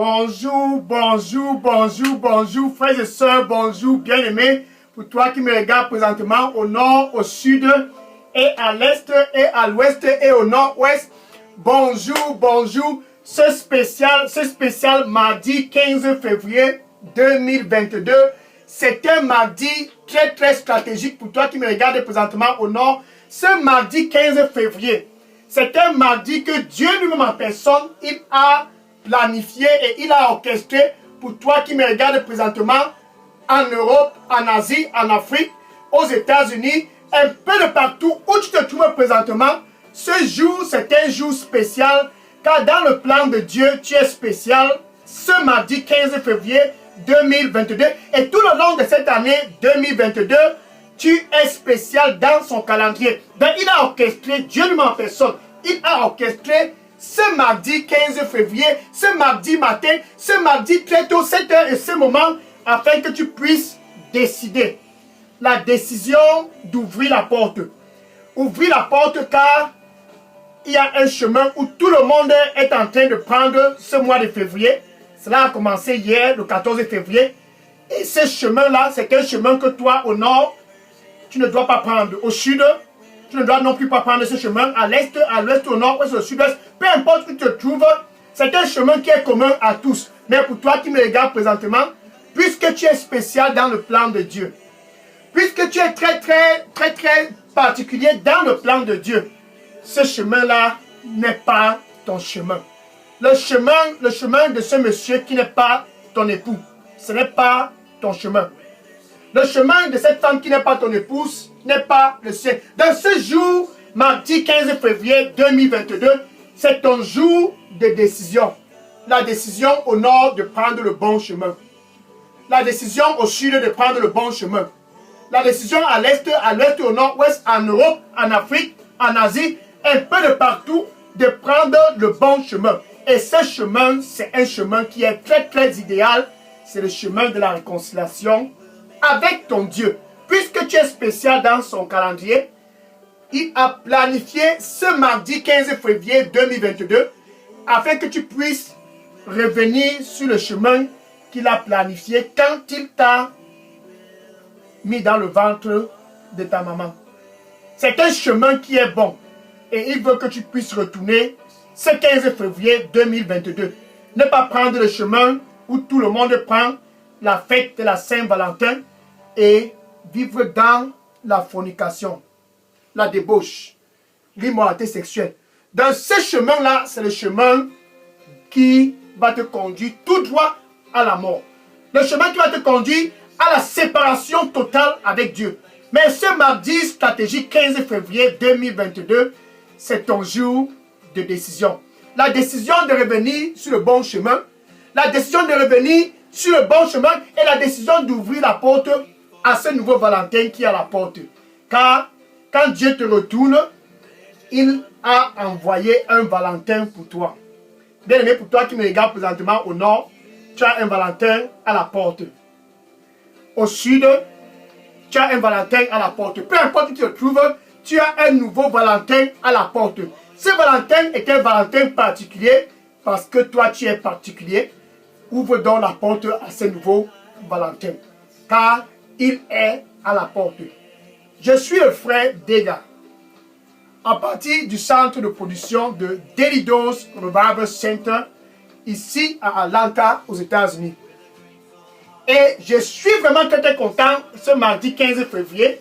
Bonjour, bonjour, bonjour, bonjour, frères et sœurs, bonjour, bien-aimés. Pour toi qui me regardes présentement au nord, au sud, et à l'est, et à l'ouest, et au nord-ouest. Bonjour, bonjour. Ce spécial mardi 15 février 2022. C'est un mardi très stratégique pour toi qui me regardes présentement au nord. Ce mardi 15 février, c'est un mardi que Dieu lui-même en personne, il a planifié et il a orchestré pour toi qui me regardes présentement en Europe, en Asie, en Afrique, aux États-Unis, un peu de partout où tu te trouves présentement. Ce jour, c'est un jour spécial car dans le plan de Dieu, tu es spécial ce mardi 15 février 2022 et tout le long de cette année 2022, tu es spécial dans son calendrier. Donc, il a orchestré, Dieu lui-même en personne, il a orchestré ce mardi 15 février, ce mardi matin, ce mardi très tôt, 7 heures et ce moment, afin que tu puisses décider. La décision d'ouvrir la porte. Ouvrir la porte car il y a un chemin où tout le monde est en train de prendre ce mois de février. Cela a commencé hier, le 14 février. Et ce chemin-là, c'est un chemin que toi, au nord, tu ne dois pas prendre. Au sud, tu ne dois non plus pas prendre ce chemin. À l'est, à l'ouest, au nord, au sud-ouest, peu importe où tu te trouves, c'est un chemin qui est commun à tous. Mais pour toi qui me regardes présentement, puisque tu es spécial dans le plan de Dieu, puisque tu es très particulier dans le plan de Dieu, ce chemin-là n'est pas ton chemin. Le chemin de ce monsieur qui n'est pas ton époux, ce n'est pas ton chemin. Le chemin de cette femme qui n'est pas ton épouse n'est pas le sien. Dans ce jour, mardi 15 février 2022, c'est ton jour de décision. La décision au nord de prendre le bon chemin. La décision au sud de prendre le bon chemin. La décision à l'est, au nord-ouest, en Europe, en Afrique, en Asie, un peu de partout, de prendre le bon chemin. Et ce chemin, c'est un chemin qui est très idéal. C'est le chemin de la réconciliation avec ton Dieu. Puisque tu es spécial dans son calendrier, il a planifié ce mardi 15 février 2022 afin que tu puisses revenir sur le chemin qu'il a planifié quand il t'a mis dans le ventre de ta maman. C'est un chemin qui est bon et il veut que tu puisses retourner ce 15 février 2022. Ne pas prendre le chemin où tout le monde prend la fête de la Saint-Valentin et vivre dans la fornication, la débauche, l'immoralité sexuelle. Dans ce chemin-là, c'est le chemin qui va te conduire tout droit à la mort. Le chemin qui va te conduire à la séparation totale avec Dieu. Mais ce mardi stratégique 15 février 2022, c'est ton jour de décision. La décision de revenir sur le bon chemin, la décision de revenir sur le bon chemin et la décision d'ouvrir la porte à ce nouveau Valentin qui est à la porte. Car quand Dieu te retourne, il a envoyé un Valentin pour toi. Bien aimé, pour toi qui me regarde présentement au nord, tu as un Valentin à la porte. Au sud, tu as un Valentin à la porte. Peu importe où tu te trouves, tu as un nouveau Valentin à la porte. Ce Valentin est un Valentin particulier parce que toi tu es particulier. Ouvre donc la porte à ce nouveau Valentin. Car il est à la porte. Je suis le frère Dega. À partir du centre de production de Daily Dose Revival Center, ici à Atlanta, aux États-Unis. Et je suis vraiment très content ce mardi 15 février.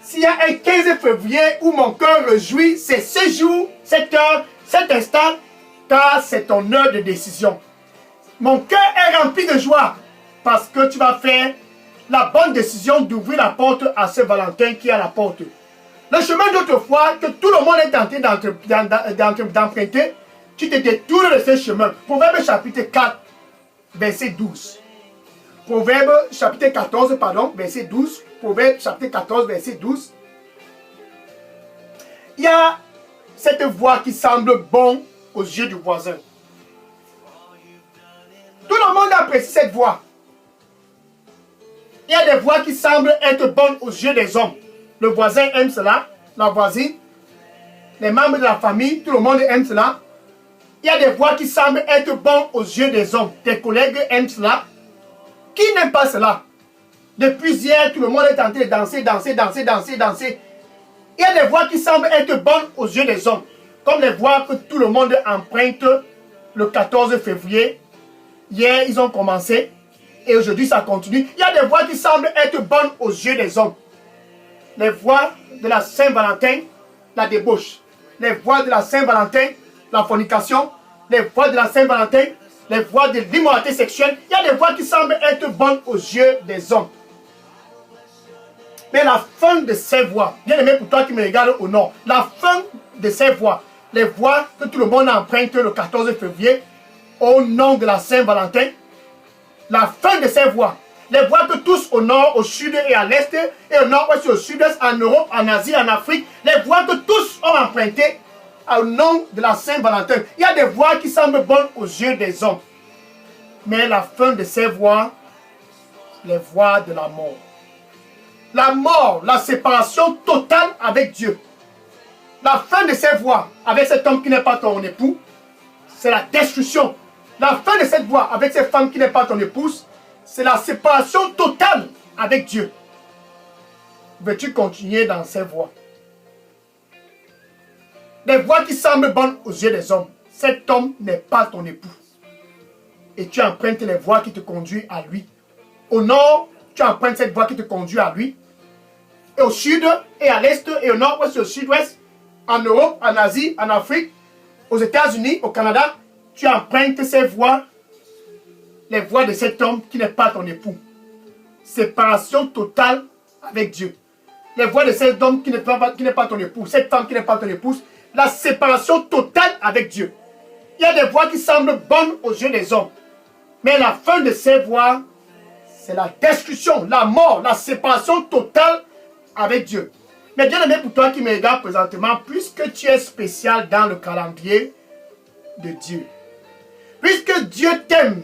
S'il y a un 15 février où mon cœur réjouit, c'est ce jour, cette heure, cet instant, car c'est ton heure de décision. Mon cœur est rempli de joie parce que tu vas faire la bonne décision d'ouvrir la porte à ce Valentin qui est à la porte. Le chemin d'autrefois que tout le monde est tenté d'emprunter, tu te détournes de ce chemin. Proverbe chapitre 4, verset 12. Proverbe chapitre 14, verset 12. Proverbe chapitre 14, verset 12. Il y a cette voix qui semble bonne aux yeux du voisin. Tout le monde apprécie cette voix. Il y a des voix qui semblent être bonnes aux yeux des hommes. Le voisin aime cela, la voisine, les membres de la famille, tout le monde aime cela. Il y a des voix qui semblent être bonnes aux yeux des hommes. Tes collègues aiment cela. Qui n'aime pas cela? Depuis hier, tout le monde est en train de danser. Il y a des voix qui semblent être bonnes aux yeux des hommes. Comme les voix que tout le monde emprunte le 14 février. Hier, ils ont commencé. Et aujourd'hui, ça continue. Il y a des voix qui semblent être bonnes aux yeux des hommes. Les voix de la Saint-Valentin, la débauche. Les voix de la Saint-Valentin, la fornication. Les voix de la Saint-Valentin, les voix de l'immoralité sexuelle. Il y a des voix qui semblent être bonnes aux yeux des hommes. Mais la fin de ces voix, bien aimé pour toi qui me regarde au nord, la fin de ces voix, les voix que tout le monde emprunte le 14 février, au nom de la Saint-Valentin, la fin de ces voix, les voix que tous au nord, au sud et à l'est, et au nord-ouest et au sud-est, en Europe, en Asie, en Afrique, les voix que tous ont empruntées au nom de la Saint-Valentin. Il y a des voix qui semblent bonnes aux yeux des hommes. Mais la fin de ces voix, les voix de la mort. La mort, la séparation totale avec Dieu. La fin de ces voix avec cet homme qui n'est pas ton époux, c'est la destruction. La fin de cette voix avec cette femme qui n'est pas ton épouse, c'est la séparation totale avec Dieu. Veux-tu continuer dans ces voies? Des voies qui semblent bonnes aux yeux des hommes. Cet homme n'est pas ton époux. Et tu empruntes les voies qui te conduisent à lui. Au nord, tu empruntes cette voie qui te conduit à lui. Et au sud, et à l'est, et au nord-ouest, et au sud-ouest, en Europe, en Asie, en Afrique, aux États-Unis, au Canada, tu empruntes ces voies, les voies de cet homme qui n'est pas ton époux. Séparation totale avec Dieu. Les voies de cet homme qui n'est pas ton époux, cette femme qui n'est pas ton épouse, la séparation totale avec Dieu. Il y a des voies qui semblent bonnes aux yeux des hommes. Mais la fin de ces voies, c'est la destruction, la mort, la séparation totale avec Dieu. Mais bien aimé pour toi qui me regarde présentement, puisque tu es spécial dans le calendrier de Dieu, puisque Dieu t'aime,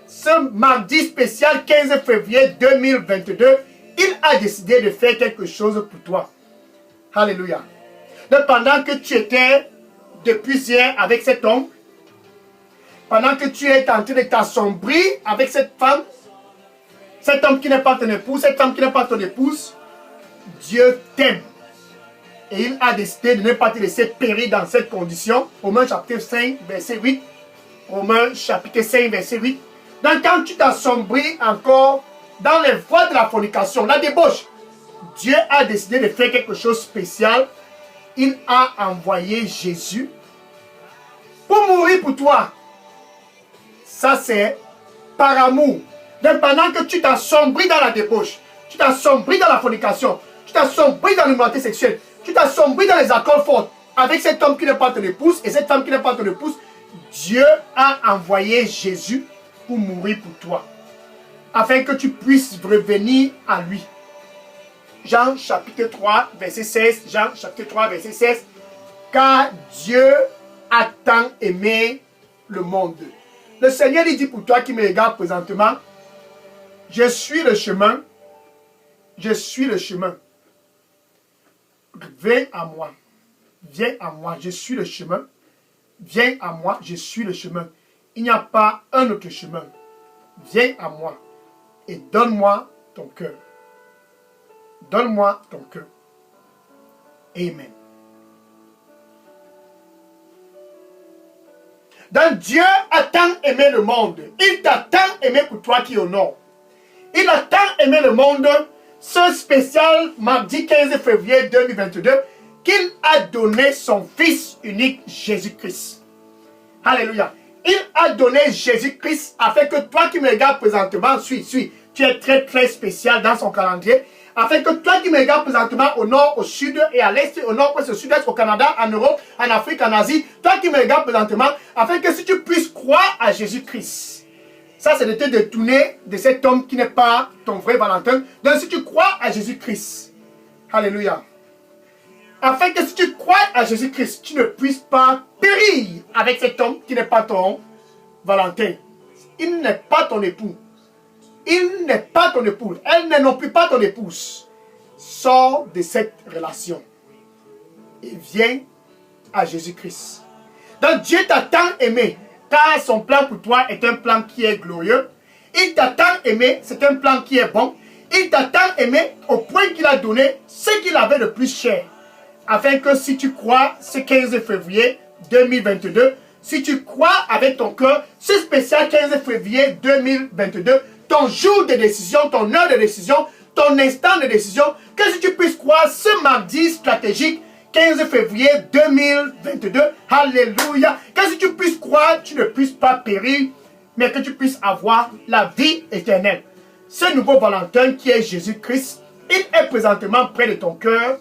ce mardi spécial 15 février 2022, il a décidé de faire quelque chose pour toi. Alléluia. Donc pendant que tu étais depuis hier avec cet homme, pendant que tu es en train de t'assombrir avec cette femme, cet homme qui n'est pas ton époux, cette femme qui n'est pas ton épouse, Dieu t'aime. Et il a décidé de ne pas te laisser périr dans cette condition. Romains chapitre 5, verset 8. Romains chapitre 5, verset 8. Donc quand tu t'assombris encore dans les voies de la fornication, la débauche, Dieu a décidé de faire quelque chose de spécial. Il a envoyé Jésus pour mourir pour toi. Ça c'est par amour. Donc pendant que tu t'assombris dans la débauche, tu t'assombris dans la fornication, tu t'assombris dans l'immoralité sexuelle, tu t'assombris dans les accords forts avec cet homme qui n'est pas ton épouse et cette femme qui n'est pas ton épouse, Dieu a envoyé Jésus pour mourir pour toi, afin que tu puisses revenir à lui. Jean chapitre 3, verset 16, Jean chapitre 3, verset 16, car Dieu a tant aimé le monde. Le Seigneur dit pour toi qui me regarde présentement, je suis le chemin, je suis le chemin. Viens à moi, je suis le chemin. Viens à moi, je suis le chemin. Il n'y a pas un autre chemin. Viens à moi et donne-moi ton cœur. Donne-moi ton cœur. Amen. Donc Dieu a tant aimé le monde. Il t'a tant aimé pour toi qui es au nord. Il a tant aimé le monde, ce spécial mardi 15 février 2022, qu'il a donné son Fils unique Jésus-Christ. Alléluia. Il a donné Jésus-Christ afin que toi qui me regardes présentement, tu es très très spécial dans son calendrier, afin que toi qui me regardes présentement au nord, au sud et à l'est, au nord-ouest, au sud-est, au Canada, en Europe, en Afrique, en Asie, toi qui me regardes présentement, afin que si tu puisses croire à Jésus-Christ, ça c'est de te détourner de cet homme qui n'est pas ton vrai Valentin. Donc si tu crois à Jésus-Christ, alléluia, afin que si tu crois à Jésus-Christ, tu ne puisses pas périr avec cet homme qui n'est pas ton Valentin. Il n'est pas ton époux. Il n'est pas ton épouse. Elle n'est non plus pas ton épouse. Sors de cette relation et viens à Jésus-Christ. Donc Dieu t'a tant aimé, car son plan pour toi est un plan qui est glorieux. Il t'a tant aimé, c'est un plan qui est bon. Il t'a tant aimé au point qu'il a donné ce qu'il avait de plus cher. Afin que si tu crois ce 15 février 2022, si tu crois avec ton cœur, ce spécial 15 février 2022, ton jour de décision, ton heure de décision, ton instant de décision, que si tu puisses croire ce mardi stratégique 15 février 2022, alléluia, que si tu puisses croire, tu ne puisses pas périr, mais que tu puisses avoir la vie éternelle. Ce nouveau Valentin qui est Jésus-Christ, il est présentement près de ton cœur.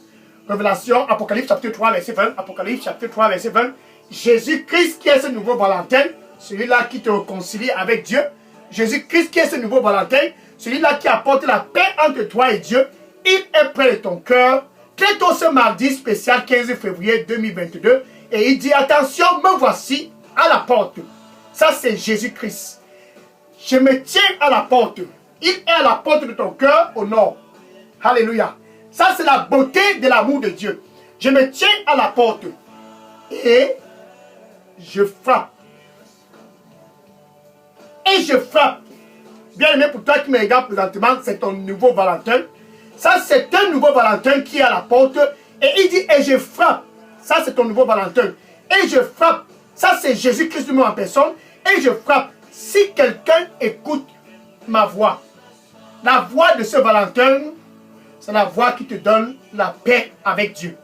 Révélation, Apocalypse chapitre 3, verset 20. Apocalypse chapitre 3, verset 20. Jésus-Christ qui est ce nouveau Valentin, celui-là qui te réconcilie avec Dieu. Jésus-Christ qui est ce nouveau Valentin, celui-là qui apporte la paix entre toi et Dieu. Il est près de ton cœur. Très tôt ce mardi spécial 15 février 2022. Et il dit, attention, me voici à la porte. Ça c'est Jésus-Christ. Je me tiens à la porte. Il est à la porte de ton cœur au nord. Alléluia. Ça, c'est la beauté de l'amour de Dieu. Je me tiens à la porte et je frappe. Et je frappe. Bien aimé, pour toi qui me regarde présentement, c'est ton nouveau Valentin. Ça, c'est un nouveau Valentin qui est à la porte. Et il dit, et je frappe. Ça, c'est ton nouveau Valentin. Et je frappe. Ça, c'est Jésus-Christ lui-même en personne. Et je frappe. Si quelqu'un écoute ma voix, la voix de ce Valentin, c'est la voix qui te donne la paix avec Dieu.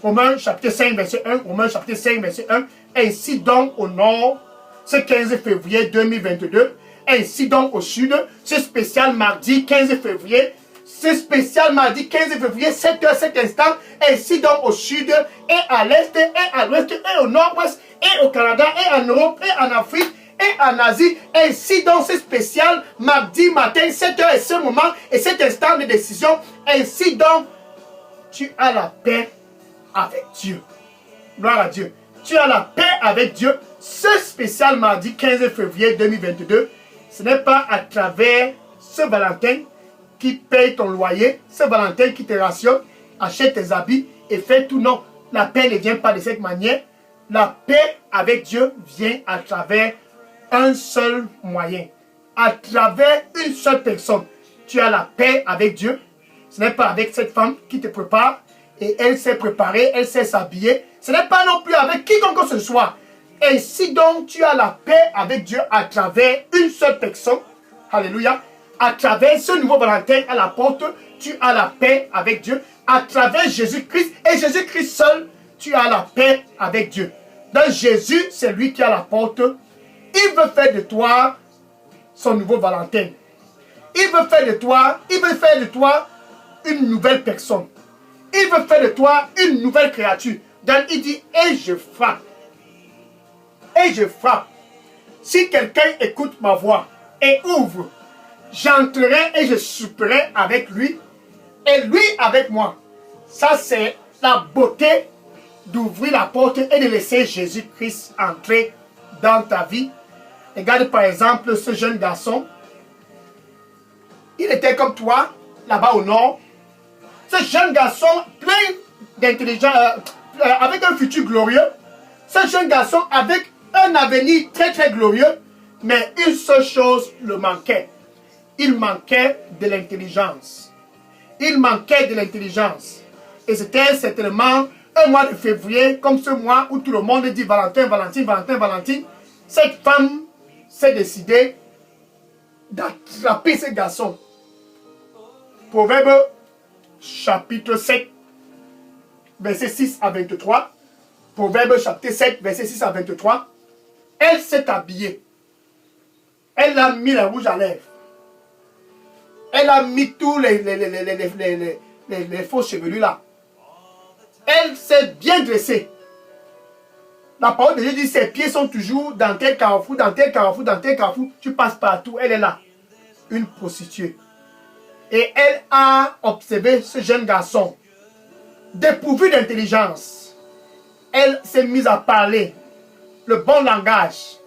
Romains chapitre 5, verset 1. Romains chapitre 5, verset 1. Ainsi donc au nord, ce 15 février 2022. Ainsi donc au sud, ce spécial mardi 15 février. Ce spécial mardi 15 février, 7h, 7 instants. Ainsi donc au sud, et à l'est, et à l'ouest, et au nord-ouest, et au Canada, et en Europe, et en Afrique, et en Asie. Ainsi donc ce spécial mardi matin, 7h et ce moment, et cet instant de décision. Ainsi donc, tu as la paix avec Dieu. Gloire à Dieu. Tu as la paix avec Dieu. Ce spécial mardi 15 février 2022, ce n'est pas à travers ce Valentin qui paye ton loyer, ce Valentin qui te rationne, achète tes habits et fait tout. Non, la paix ne vient pas de cette manière. La paix avec Dieu vient à travers un seul moyen. À travers une seule personne. Tu as la paix avec Dieu. Ce n'est pas avec cette femme qui te prépare et elle s'est préparée, elle s'est s'habiller. Ce n'est pas non plus avec quiconque que ce soit. Et si donc tu as la paix avec Dieu à travers une seule personne, alléluia, à travers ce nouveau Valentin à la porte, tu as la paix avec Dieu. À travers Jésus-Christ et Jésus-Christ seul, tu as la paix avec Dieu. Donc Jésus, c'est lui qui a la porte. Il veut faire de toi son nouveau Valentin. Il veut faire de toi une nouvelle personne. Il veut faire de toi une nouvelle créature. Donc il dit, et je frappe. Et je frappe. Si quelqu'un écoute ma voix et ouvre, j'entrerai et je souperai avec lui et lui avec moi. Ça, c'est la beauté d'ouvrir la porte et de laisser Jésus-Christ entrer dans ta vie. Regarde par exemple ce jeune garçon. Il était comme toi, là-bas au nord. Ce jeune garçon plein d'intelligence, avec un futur glorieux. Ce jeune garçon avec un avenir très très glorieux. Mais une seule chose le manquait. Il manquait de l'intelligence. Il manquait de l'intelligence. Et c'était certainement un mois de février, comme ce mois où tout le monde dit Valentin, Valentine, Valentin, Valentine. Cette femme s'est décidée d'attraper ce garçon. Proverbe chapitre 7, verset 6 à 23. Proverbe chapitre 7, verset 6 à 23. Elle s'est habillée. Elle a mis le rouge à lèvres. Elle a mis tous les faux chevelus là. Elle s'est bien dressée. La parole de Dieu dit ses pieds sont toujours dans tel carrefour, dans tel carrefour, dans tel carrefour. Tu passes partout. Elle est là. Une prostituée. Et elle a observé ce jeune garçon. Dépourvu d'intelligence. Elle s'est mise à parler le bon langage.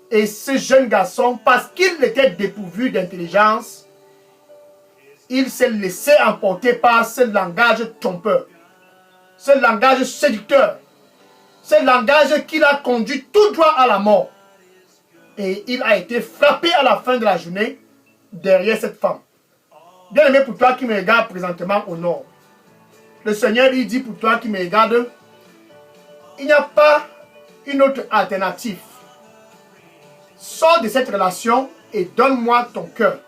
Et ce jeune garçon, parce qu'il était dépourvu d'intelligence, il s'est laissé emporter par ce langage trompeur. Ce langage séducteur. Ce langage qui l'a conduit tout droit à la mort. Et il a été frappé à la fin de la journée derrière cette femme. Bien aimé, pour toi qui me regarde présentement au nord, le Seigneur lui dit pour toi qui me regarde, il n'y a pas une autre alternative. Sors de cette relation et donne-moi ton cœur.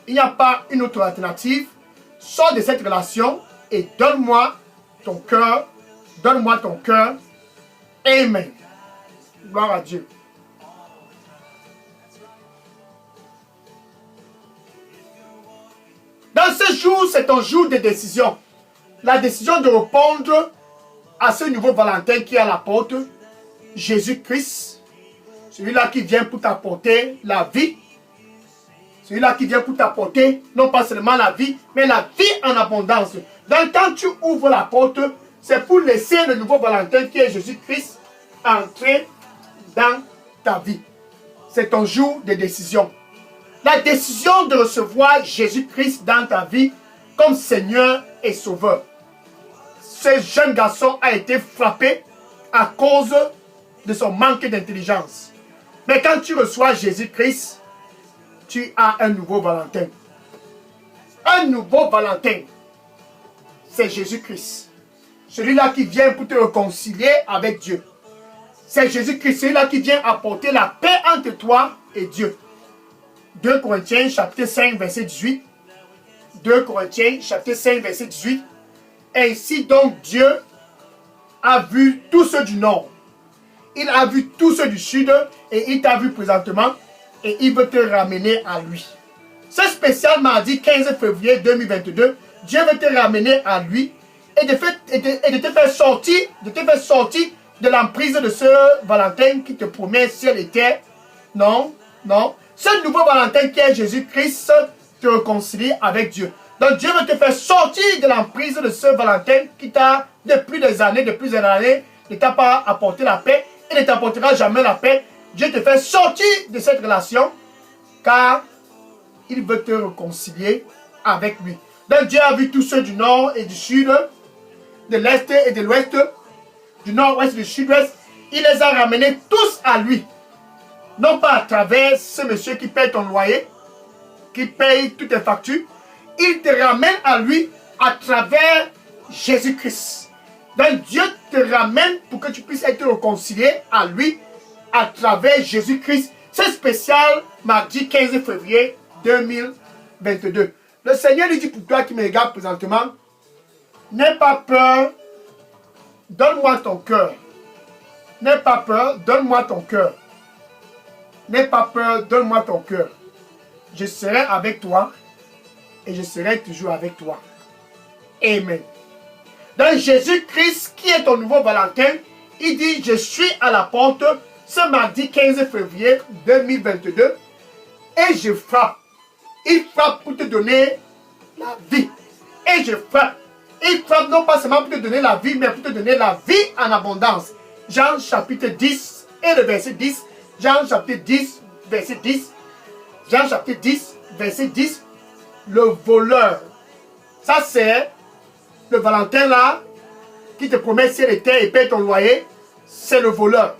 Il n'y a pas une autre alternative. Sors de cette relation et donne-moi ton cœur. Donne-moi ton cœur. Amen. Gloire à Dieu. Dans ce jour, c'est un jour de décision. La décision de répondre à ce nouveau Valentin qui est à la porte, Jésus-Christ, celui-là qui vient pour t'apporter la vie, celui-là qui vient pour t'apporter non pas seulement la vie, mais la vie en abondance. Donc quand tu ouvres la porte, c'est pour laisser le nouveau Valentin qui est Jésus-Christ entrer dans ta vie. C'est ton jour de décision. La décision de recevoir Jésus-Christ dans ta vie comme Seigneur et Sauveur. Ce jeune garçon a été frappé à cause de son manque d'intelligence. Mais quand tu reçois Jésus-Christ, tu as un nouveau Valentin. Un nouveau Valentin, c'est Jésus-Christ. Celui-là qui vient pour te réconcilier avec Dieu. C'est Jésus-Christ, celui-là qui vient apporter la paix entre toi et Dieu. 2 Corinthiens chapitre 5 verset 18. 2 Corinthiens chapitre 5 verset 18. Ainsi donc Dieu a vu tous ceux du nord. Il a vu tous ceux du sud et il t'a vu présentement et il veut te ramener à lui. Ce spécial mardi 15 février 2022, Dieu veut te ramener à lui et de te faire sortir de l'emprise de ce Valentin qui te promet ciel et terre. Non, non. Ce nouveau Valentin qui est Jésus-Christ te réconcilie avec Dieu. Donc Dieu veut te faire sortir de l'emprise de ce Valentin qui t'a, depuis des années, ne t'a pas apporté la paix et ne t'apportera jamais la paix. Dieu te fait sortir de cette relation car il veut te réconcilier avec lui. Donc Dieu a vu tous ceux du nord et du sud, de l'est et de l'ouest, du nord-ouest et du sud-ouest. Il les a ramenés tous à lui. Non pas à travers ce monsieur qui paye ton loyer, qui paye toutes tes factures. Il te ramène à lui à travers Jésus-Christ. Donc Dieu te ramène pour que tu puisses être réconcilié à lui à travers Jésus-Christ. C'est spécial mardi 15 février 2022. Le Seigneur lui dit pour toi qui me regarde présentement, n'aie pas peur, donne-moi ton cœur. N'aie pas peur, donne-moi ton cœur. N'aie pas peur, donne-moi ton cœur. Je serai avec toi et je serai toujours avec toi. Amen. Donc Jésus-Christ, qui est ton nouveau Valentin, il dit, je suis à la porte ce mardi 15 février 2022 et je frappe. Il frappe pour te donner la vie. Et je frappe. Il frappe non pas seulement pour te donner la vie, mais pour te donner la vie en abondance. Jean chapitre 10 et le verset 10. Jean chapitre 10, verset 10. Jean chapitre 10, verset 10. Le voleur. Ça c'est le Valentin là, qui te promet ciel et terre et paye ton loyer. C'est le voleur.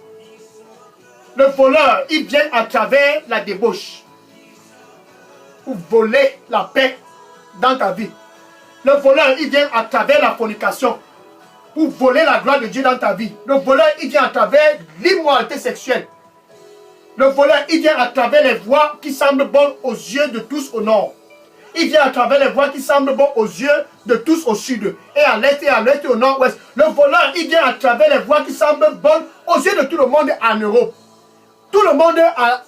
Le voleur, il vient à travers la débauche. Pour voler la paix dans ta vie. Le voleur, il vient à travers la fornication. Pour voler la gloire de Dieu dans ta vie. Le voleur, il vient à travers l'immoralité sexuelle. Le voleur, il vient à travers les voies qui semblent bonnes aux yeux de tous au nord. Il vient à travers les voies qui semblent bonnes aux yeux de tous au sud. Et à l'est et à l'ouest et au nord-ouest. Le voleur, il vient à travers les voies qui semblent bonnes aux yeux de tout le monde en Europe. Tout le monde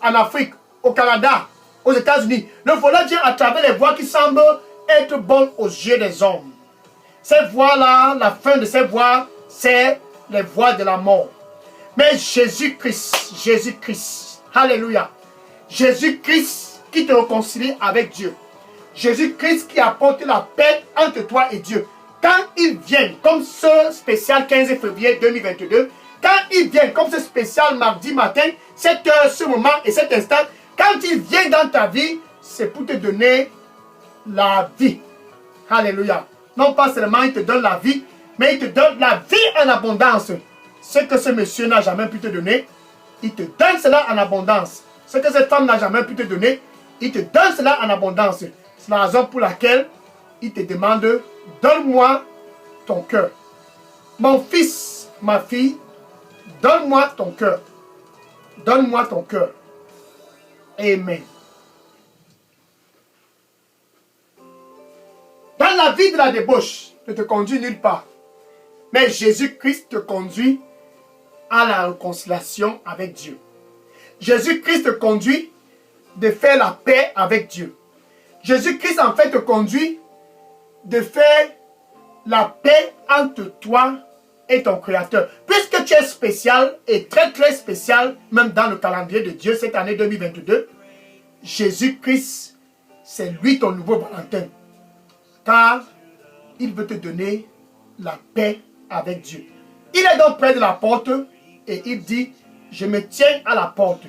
en Afrique, au Canada, aux États-Unis. Le voleur vient à travers les voies qui semblent être bonnes aux yeux des hommes. Ces voies-là, la fin de ces voies, c'est les voies de la mort. Mais Jésus-Christ, alléluia. Jésus-Christ qui te réconcilie avec Dieu. Jésus-Christ qui apporte la paix entre toi et Dieu. Quand il vient, comme ce spécial 15 février 2022, quand il vient, comme ce spécial mardi matin, cette heure, ce moment et cet instant, quand il vient dans ta vie, c'est pour te donner la vie. Alléluia. Non pas seulement il te donne la vie, mais il te donne la vie en abondance. ce que ce monsieur n'a jamais pu te donner, il te donne cela en abondance. Ce que cette femme n'a jamais pu te donner, il te donne cela en abondance. C'est la raison pour laquelle il te demande, donne-moi ton cœur. Mon fils, ma fille, donne-moi ton cœur. Donne-moi ton cœur. Amen. Dans la vie de la débauche, ne te conduit nulle part. Mais Jésus-Christ te conduit à la réconciliation avec Dieu. Jésus-Christ te conduit de faire la paix avec Dieu. Jésus-Christ en fait te conduit de faire la paix entre toi et ton Créateur. Puisque tu es spécial et très très spécial, même dans le calendrier de Dieu cette année 2022, Jésus-Christ, c'est lui ton nouveau Valentin. Car il veut te donner la paix avec Dieu. Il est donc près de la porte et il dit, je me tiens à la porte.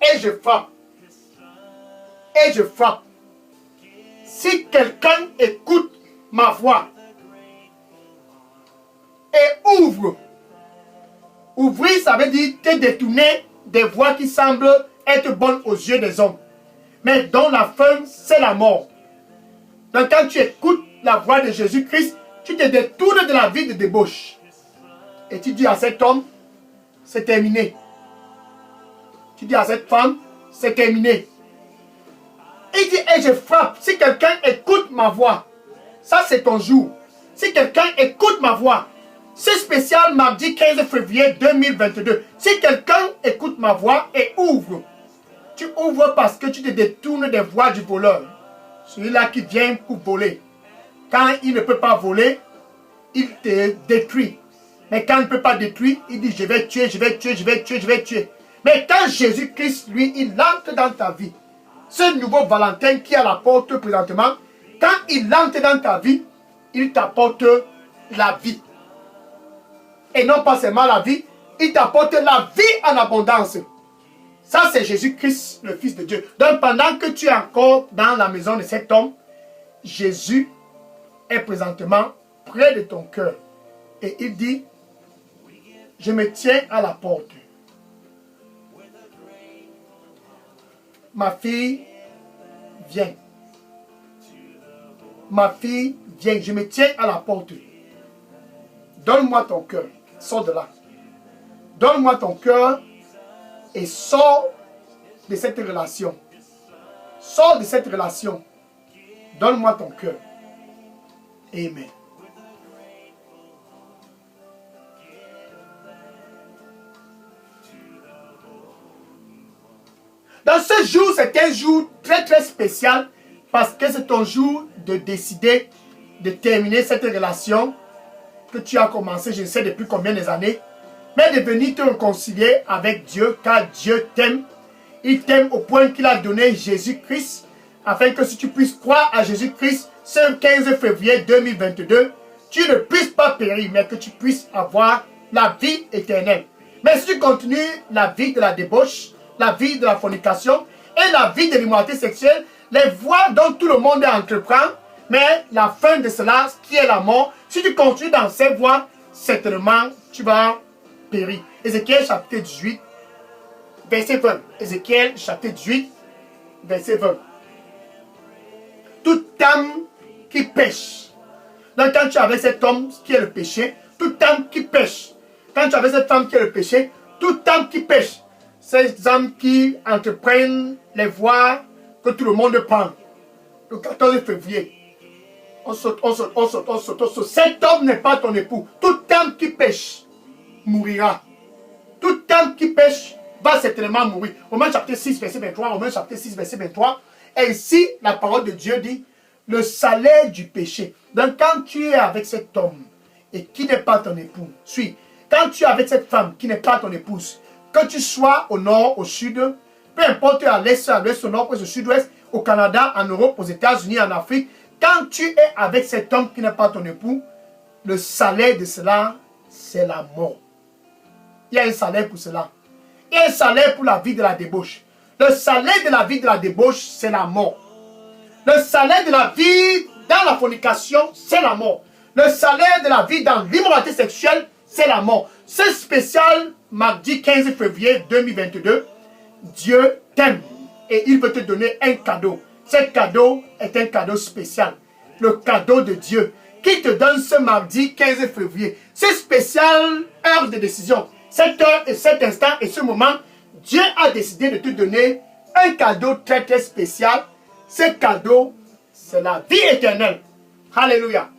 Et je frappe. Et je frappe. Si quelqu'un écoute ma voix et ouvre. Ouvrir, ça veut dire te détourner des voies qui semblent être bonnes aux yeux des hommes. Mais dont la fin, c'est la mort. Donc quand tu écoutes la voix de Jésus-Christ, tu te détournes de la vie de débauche. Et tu dis à cet homme, c'est terminé. Tu dis à cette femme, c'est terminé. Il dit, et je frappe. Si quelqu'un écoute ma voix, ça c'est ton jour. Si quelqu'un écoute ma voix, c'est spécial mardi 15 février 2022. Si quelqu'un écoute ma voix et ouvre, tu ouvres parce que tu te détournes des voies du voleur. Celui-là qui vient pour voler. Quand il ne peut pas voler, il te détruit. Mais quand il ne peut pas détruire, il dit, je vais tuer, je vais tuer, je vais tuer, je vais tuer. Mais quand Jésus-Christ, lui, il entre dans ta vie, ce nouveau Valentin qui est à la porte présentement, quand il entre dans ta vie, il t'apporte la vie. Et non pas seulement la vie, il t'apporte la vie en abondance. Ça, c'est Jésus-Christ, le Fils de Dieu. Donc, pendant que tu es encore dans la maison de cet homme, Jésus est présentement près de ton cœur. Et il dit, je me tiens à la porte. Ma fille, viens. Ma fille, viens. Je me tiens à la porte. Donne-moi ton cœur. Sors de là. Donne-moi ton cœur et sors de cette relation. Sors de cette relation. Donne-moi ton cœur. Amen. Dans ce jour, c'est un jour très très spécial parce que c'est ton jour de décider de terminer cette relation que tu as commencé, je ne sais depuis combien d'années, mais de venir te réconcilier avec Dieu car Dieu t'aime. Il t'aime au point qu'il a donné Jésus-Christ afin que si tu puisses croire à Jésus-Christ ce 15 février 2022, tu ne puisses pas périr mais que tu puisses avoir la vie éternelle. Mais si tu continues la vie de la débauche, la vie de la fornication et la vie de l'immoralité sexuelle, les voies dont tout le monde entreprend, mais la fin de cela, qui est la mort, si tu continues dans ces voies, certainement tu vas périr. Ézéchiel chapitre 18, verset 20. Ézéchiel chapitre 18, verset 20. Toute âme qui pêche. Donc quand tu es avec cet homme qui est le péché, toute âme qui pêche. Quand tu es avec cette femme qui est le péché, toute âme qui pêche. Ces âmes qui entreprennent les voies que tout le monde prend. Le 14 février. On saute. Cet homme n'est pas ton époux. Toute âme qui pêche mourira. Toute âme qui pêche va certainement mourir. Romains chapitre 6, verset 23. Romains chapitre 6, verset 23. Et ici, la parole de Dieu dit, le salaire du péché. Donc quand tu es avec cet homme et qui n'est pas ton époux, suis. Quand tu es avec cette femme qui n'est pas ton épouse, que tu sois au nord, au sud, peu importe à l'est, au nord, au sud-ouest, au Canada, en Europe, aux États-Unis, en Afrique, quand tu es avec cet homme qui n'est pas ton époux, le salaire de cela, c'est la mort. Il y a un salaire pour cela. Il y a un salaire pour la vie de la débauche. Le salaire de la vie de la débauche, c'est la mort. Le salaire de la vie dans la fornication, c'est la mort. Le salaire de la vie dans l'immoralité sexuelle, c'est la mort. Ce spécial mardi 15 février 2022, Dieu t'aime et il veut te donner un cadeau. Ce cadeau est un cadeau spécial. Le cadeau de Dieu qui te donne ce mardi 15 février. C'est spécial heure de décision. Cette heure et cet instant et ce moment, Dieu a décidé de te donner un cadeau très très spécial. Ce cadeau, c'est la vie éternelle. Alléluia.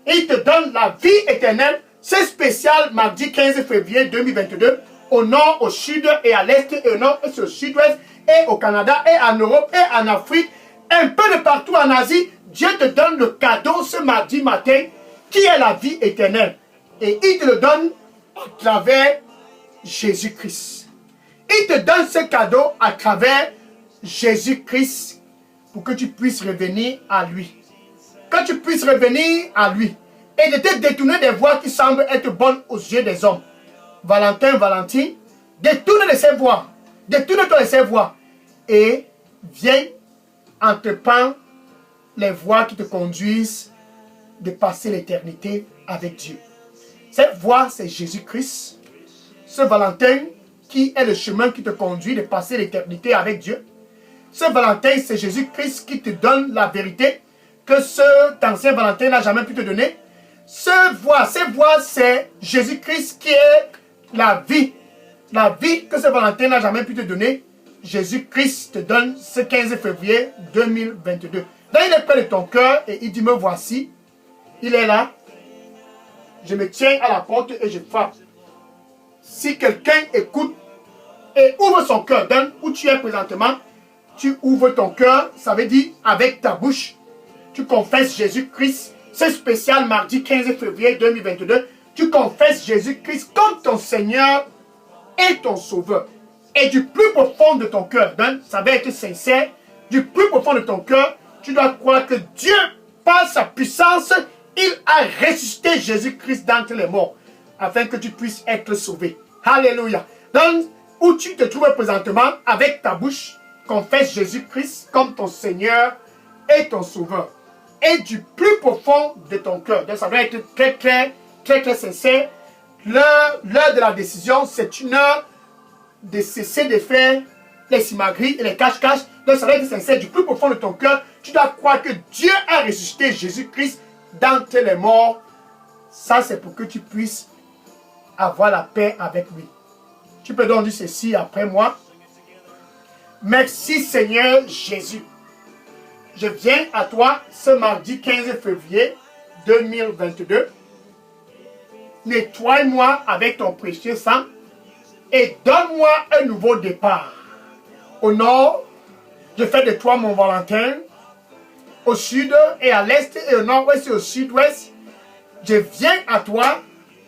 Il te donne la vie éternelle. C'est spécial mardi 15 février 2022 au nord, au sud et à l'est et au nord et au sud-ouest et au Canada et en Europe et en Afrique. Un peu de partout en Asie, Dieu te donne le cadeau ce mardi matin qui est la vie éternelle. Et il te le donne à travers Jésus-Christ. Il te donne ce cadeau à travers Jésus-Christ pour que tu puisses revenir à lui. Que tu puisses revenir à lui et de te détourner des voies qui semblent être bonnes aux yeux des hommes. Valentin, Valentine, détourne de ces voies. Détourne-toi de ces voies et viens entreprendre les voies qui te conduisent de passer l'éternité avec Dieu. Cette voie, c'est Jésus-Christ. Ce Valentin qui est le chemin qui te conduit de passer l'éternité avec Dieu. Ce Valentin, c'est Jésus-Christ qui te donne la vérité que cet ancien Valentin n'a jamais pu te donner. Cette voie, c'est Jésus-Christ qui est la vie. La vie que ce Valentin n'a jamais pu te donner. Jésus-Christ te donne ce 15 février 2022. Là, il est près de ton cœur et il dit, me voici. Il est là. Je me tiens à la porte et je frappe. Si quelqu'un écoute et ouvre son cœur, donne où tu es présentement, tu ouvres ton cœur, ça veut dire avec ta bouche, tu confesses Jésus-Christ. C'est spécial mardi 15 février 2022. Tu confesses Jésus-Christ comme ton Seigneur et ton Sauveur. Et du plus profond de ton cœur, ça va être sincère, du plus profond de ton cœur, tu dois croire que Dieu, par sa puissance, il a ressuscité Jésus-Christ d'entre les morts, afin que tu puisses être sauvé. Alléluia. Donc, où tu te trouves présentement, avec ta bouche, confesse Jésus-Christ comme ton Seigneur et ton Sauveur. Et du plus profond de ton cœur. Donc, ça va être très, très, très, très sincère. L'heure de la décision, c'est une heure de cesser de faire les simagris et les cache-cache. Donc, ça va être sincère. Du plus profond de ton cœur, tu dois croire que Dieu a ressuscité Jésus-Christ d'entre les morts. Ça, c'est pour que tu puisses avoir la paix avec lui. Tu peux donc dire ceci après moi. Merci Seigneur Jésus. Je viens à toi ce mardi 15 février 2022. Nettoie-moi avec ton précieux sang et donne-moi un nouveau départ. Au nord, je fais de toi mon Valentin. Au sud et à l'est et au nord-ouest et au sud-ouest, je viens à toi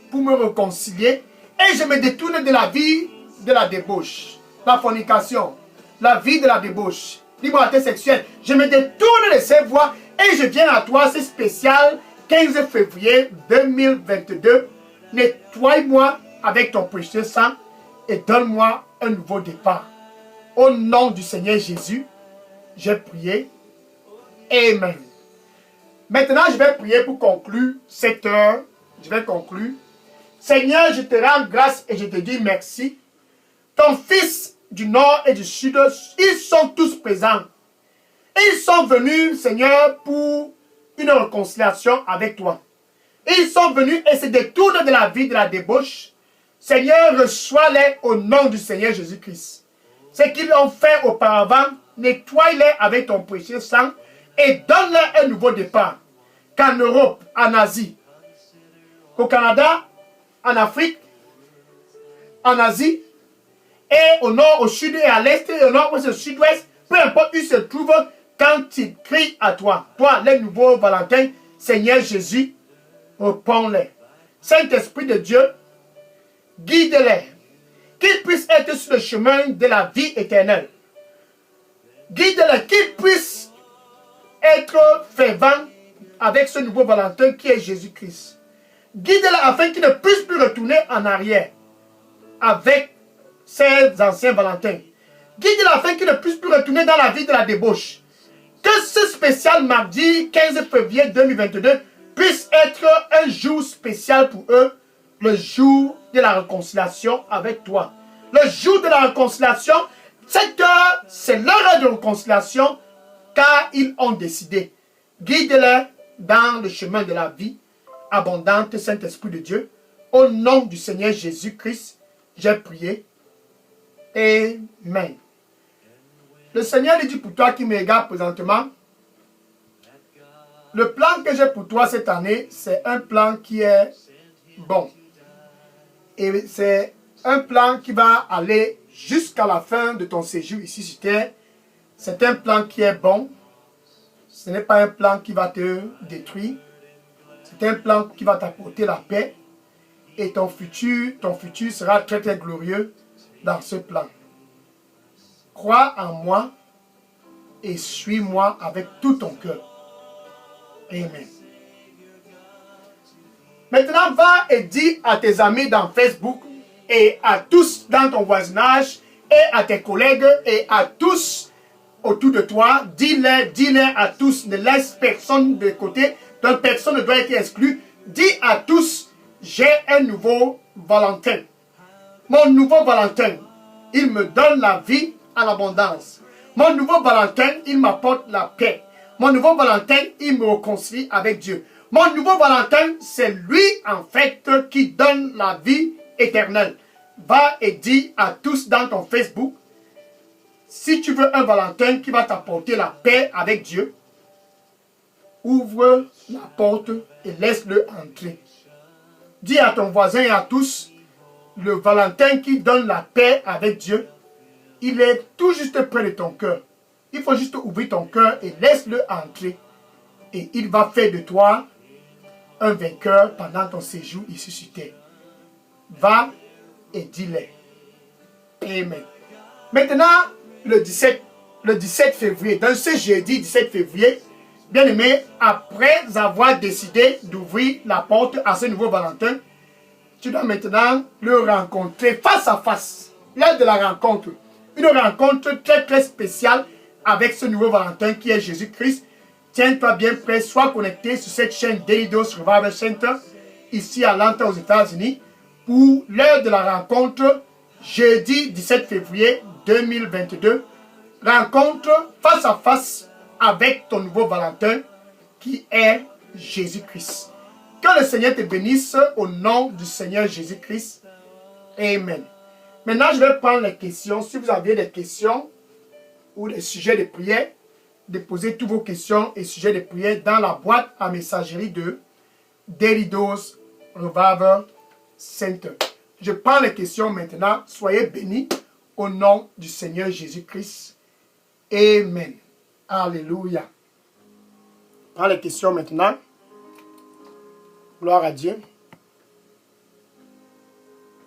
pour me réconcilier et je me détourne de la vie de la débauche, la fornication, la vie de la débauche, l'immoralité sexuelle. Je me détourne de ces voies et je viens à toi, c'est spécial, 15 février 2022. Nettoie-moi avec ton précieux sang et donne-moi un nouveau départ. Au nom du Seigneur Jésus, j'ai prié. Amen. Maintenant, je vais prier pour conclure cette heure. Je vais conclure. Seigneur, je te rends grâce et je te dis merci. Ton fils du nord et du sud, ils sont tous présents. Ils sont venus, Seigneur, pour une réconciliation avec toi. Ils sont venus et se détournent de la vie de la débauche. Seigneur, reçois-les au nom du Seigneur Jésus-Christ. Ce qu'ils ont fait auparavant, nettoie-les avec ton précieux sang et donne-leur un nouveau départ. Qu'en Europe, en Asie, au Canada, en Afrique, en Asie, et au nord, au sud et à l'est, et au nord, au sud-ouest, peu importe où ils se trouvent, quand ils crient à toi, toi, les nouveaux Valentins, Seigneur Jésus, réponds-les. Saint-Esprit de Dieu, guide-les, qu'ils puissent être sur le chemin de la vie éternelle. Guide-les, qu'ils puissent être fervents avec ce nouveau Valentin qui est Jésus-Christ. Guide-les afin qu'ils ne puissent plus retourner en arrière avec ces anciens Valentins. Guide-les afin qu'ils ne puissent plus retourner dans la vie de la débauche. Que ce spécial mardi 15 février 2022 puisse être un jour spécial pour eux, le jour de la réconciliation avec toi. Le jour de la réconciliation, cette heure, c'est leur heure de réconciliation, car ils ont décidé. Guide-les dans le chemin de la vie abondante, Saint-Esprit de Dieu. Au nom du Seigneur Jésus-Christ, j'ai prié. Amen. Le Seigneur dit pour toi qui me regarde présentement, le plan que j'ai pour toi cette année, c'est un plan qui est bon. Et c'est un plan qui va aller jusqu'à la fin de ton séjour ici sur terre. C'est un plan qui est bon. Ce n'est pas un plan qui va te détruire. C'est un plan qui va t'apporter la paix. Et ton futur sera très très glorieux dans ce plan. Crois en moi et suis-moi avec tout ton cœur. Amen. Maintenant, va et dis à tes amis dans Facebook et à tous dans ton voisinage et à tes collègues et à tous autour de toi. Dis-les à tous. Ne laisse personne de côté. Donc personne ne doit être exclu. Dis à tous, j'ai un nouveau Valentin. Mon nouveau Valentin, il me donne la vie en abondance. Mon nouveau Valentin, il m'apporte la paix. Mon nouveau Valentin, il me réconcilie avec Dieu. Mon nouveau Valentin, c'est lui en fait qui donne la vie éternelle. Va et dis à tous dans ton Facebook, si tu veux un Valentin qui va t'apporter la paix avec Dieu, ouvre la porte et laisse-le entrer. Dis à ton voisin et à tous, le Valentin qui donne la paix avec Dieu, il est tout juste près de ton cœur. Il faut juste ouvrir ton cœur et laisse-le entrer. Et il va faire de toi un vainqueur pendant ton séjour ici sur terre. Va et dis-le. Amen. Maintenant, le 17 février, dans ce jeudi 17 février, bien aimé, après avoir décidé d'ouvrir la porte à ce nouveau Valentin, tu dois maintenant le rencontrer face à face. L'heure de la rencontre. Une rencontre très très spéciale avec ce nouveau Valentin qui est Jésus-Christ. Tiens-toi bien prêt, sois connecté sur cette chaîne Daily Dose Revival Center, ici à Atlanta aux États-Unis, pour l'heure de la rencontre, jeudi 17 février 2022. Rencontre face à face avec ton nouveau Valentin qui est Jésus-Christ. Que le Seigneur te bénisse au nom du Seigneur Jésus-Christ. Amen. Maintenant, je vais prendre les questions. Si vous avez des questions ou des sujets de prière, déposez toutes vos questions et sujets de prière dans la boîte à messagerie de Daily Dose Revival Center. Je prends les questions maintenant. Soyez bénis au nom du Seigneur Jésus-Christ. Amen. Alléluia. Je prends les questions maintenant. Gloire à Dieu.